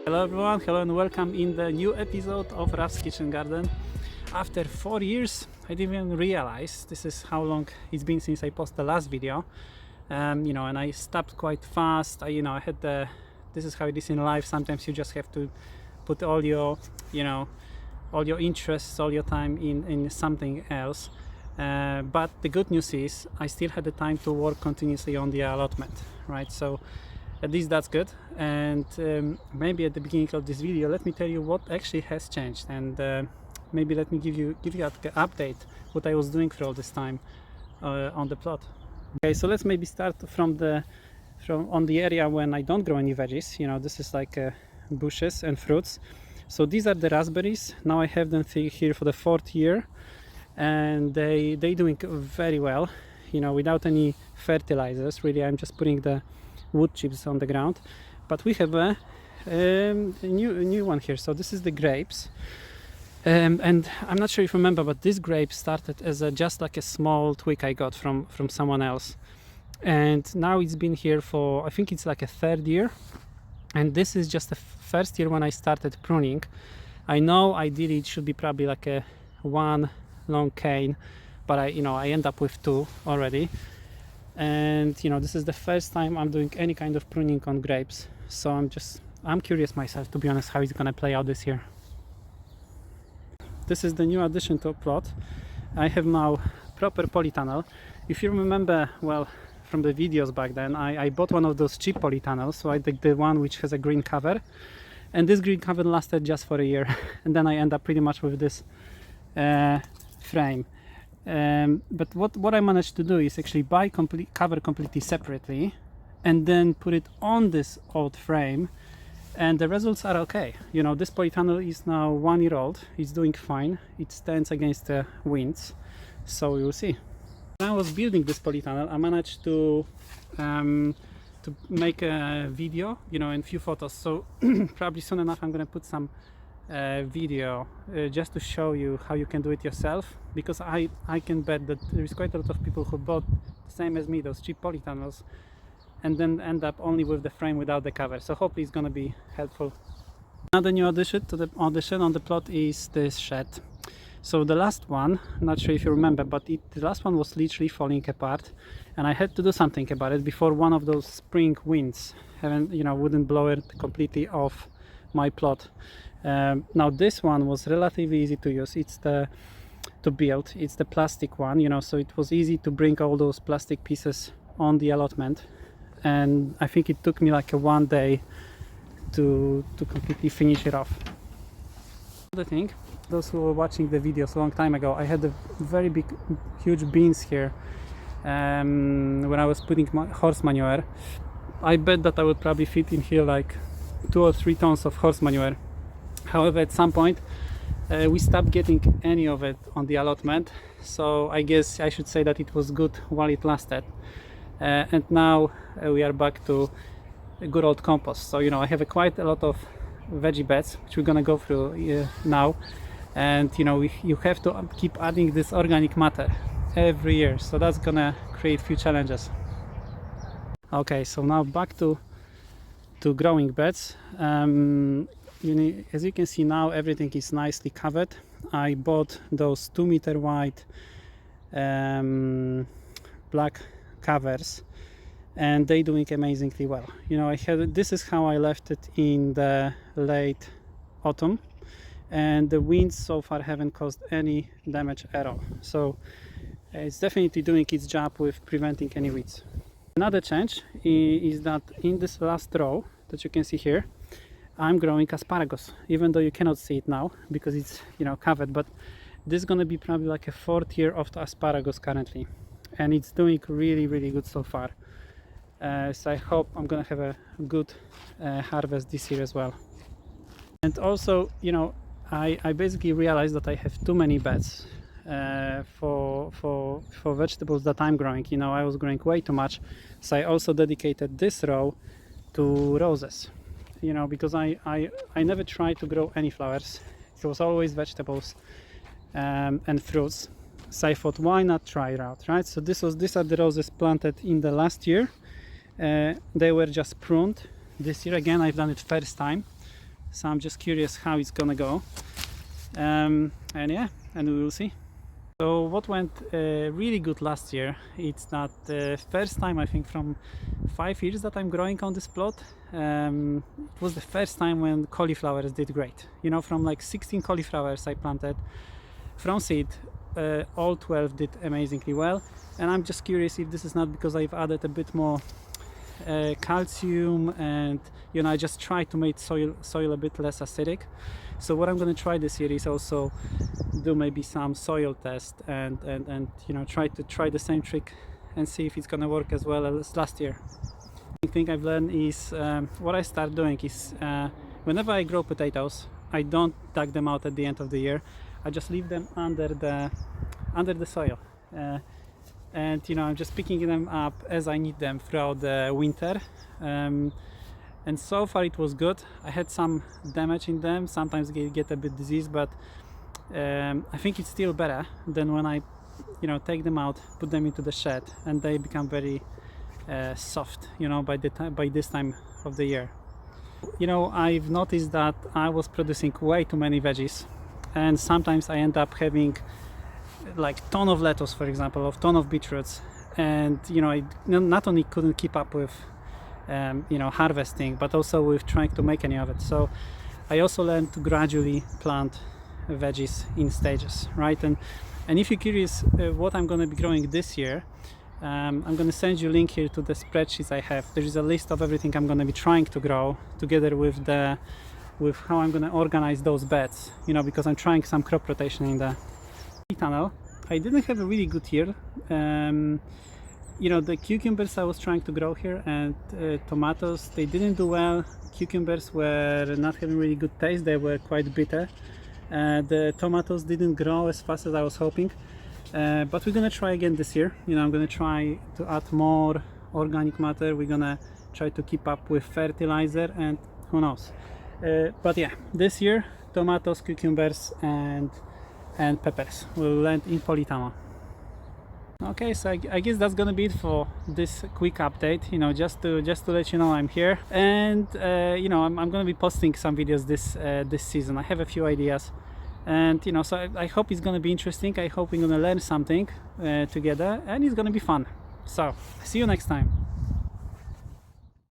Hello everyone, hello and welcome in the new episode of Raf's Kitchen Garden. After 4 years, I didn't even realize this is how long it's been since I posted the last video. And I stopped quite fast. I had this is how it is in life. Sometimes you just have to put all your, all your interests, all your time in something else. But the good news is I still had the time to work continuously on the allotment, right? So at least that's good. And maybe at the beginning of this video, let me tell you what actually has changed, and maybe let me give you an update what I was doing for all this time on the plot. Okay, so let's maybe start from on the area when I don't grow any veggies. This is like bushes and fruits. So these are the raspberries. Now I have them here for the 4th year, and they doing very well, without any fertilizers. Really, I'm just putting the wood chips on the ground. But we have a new one here. So this is the grapes, and I'm not sure if you remember, but this grape started as just like a small twig I got from someone else, and now it's been here for, I think it's like a 3rd year, and this is just the 1st year when I started pruning. I know ideally it should be probably like a one long cane, but I end up with 2 already. And this is the first time I'm doing any kind of pruning on grapes, so I'm curious myself, to be honest, how it's gonna play out this year. This is the new addition to a plot. I have now proper polytunnel. If you remember well from the videos back then, I bought one of those cheap polytunnels, so I took the one which has a green cover, and this green cover lasted just for a year and then I end up pretty much with this frame. But what I managed to do is actually buy cover completely separately and then put it on this old frame, and the results are okay. This polytunnel is now 1 year old. It's doing fine. It stands against the winds, so we will see. When I was building this polytunnel, I managed to make a video, and few photos. So probably soon enough I'm gonna put some video just to show you how you can do it yourself, because I can bet that there is quite a lot of people who bought the same as me, those cheap polytunnels, and then end up only with the frame without the cover. So hopefully it's gonna be helpful. Another new addition to the on the plot is this shed. So the last one, not sure if you remember, but the last one was literally falling apart, and I had to do something about it before one of those spring winds wouldn't blow it completely off my plot. Now this one was relatively easy to use. To build. It's the plastic one, so it was easy to bring all those plastic pieces on the allotment, and I think it took me like 1 day to completely finish it off. Another thing, those who were watching the videos a long time ago, I had a very huge bins here when I was putting my horse manure. I bet that I would probably fit in here like 2 or 3 tons of horse manure. However, at some point we stopped getting any of it on the allotment, so I guess I should say that it was good while it lasted, and now we are back to good old compost. So I have quite a lot of veggie beds which we're gonna go through now, and you have to keep adding this organic matter every year, so that's gonna create few challenges. Okay, so now back to growing beds. As you can see now, everything is nicely covered. I bought those 2 meter wide black covers, and they doing amazingly well. This is how I left it in the late autumn, and the winds so far haven't caused any damage at all. So it's definitely doing its job with preventing any weeds. Another change is that in this last row that you can see here, I'm growing asparagus, even though you cannot see it now because it's covered, but this is going to be probably like a 4th year of the asparagus currently, and it's doing really good so far. So I hope I'm gonna have a good harvest this year as well. And also, I basically realized that I have too many beds for vegetables that I'm growing. I was growing way too much, so I also dedicated this row to roses. Because I never tried to grow any flowers. It was always vegetables and fruits. So I thought, why not try it out, right? So these are the roses planted in the last year. They were just pruned. This year again I've done it first time. so I'm just curious how it's gonna go. And yeah, and we will see. So what went really good last year, it's that the first time I think from 5 years that I'm growing on this plot. It was the first time when cauliflowers did great. You know, from like 16 cauliflowers I planted from seed, all 12 did amazingly well. And I'm just curious if this is not because I've added a bit more calcium, and you know, I just try to make soil a bit less acidic. So what I'm going to try this year is also do maybe some soil test and you know, try the same trick and see if it's going to work as well as last year. The thing I've learned is what I start doing is whenever I grow potatoes, I don't dig them out at the end of the year. I just leave them under the soil, and you know, I'm just picking them up as I need them throughout the winter. And so far it was good. I had some damage in them, sometimes get a bit diseased, but I think it's still better than when I, you know, take them out, put them into the shed, and they become very soft, you know, by this time of the year. You know, I've noticed that I was producing way too many veggies, and sometimes I end up having like ton of lettuce, for example, or ton of beetroots, and you know, I not only couldn't keep up with you know, harvesting, but also with trying to make any of it. So I also learned to gradually plant veggies in stages, right? And if you're curious what I'm going to be growing this year, I'm going to send you a link here to the spreadsheets I have. There is a list of everything I'm going to be trying to grow, together with how I'm going to organize those beds, you know, because I'm trying some crop rotation in the Polytunnel. I didn't have a really good year. You know, the cucumbers I was trying to grow here and tomatoes, they didn't do well. Cucumbers were not having really good taste, they were quite bitter. The tomatoes didn't grow as fast as I was hoping, but we're gonna try again this year. You know, I'm gonna try to add more organic matter, we're gonna try to keep up with fertilizer, and who knows. But yeah, this year tomatoes, cucumbers and peppers will land in Polytunnel. Okay, so I guess that's gonna be it for this quick update. You know, just to let you know I'm here, and you know, I'm gonna be posting some videos this season. I have a few ideas, and you know, so I hope it's gonna be interesting. I hope we're gonna learn something together, and it's gonna be fun. So see you next time.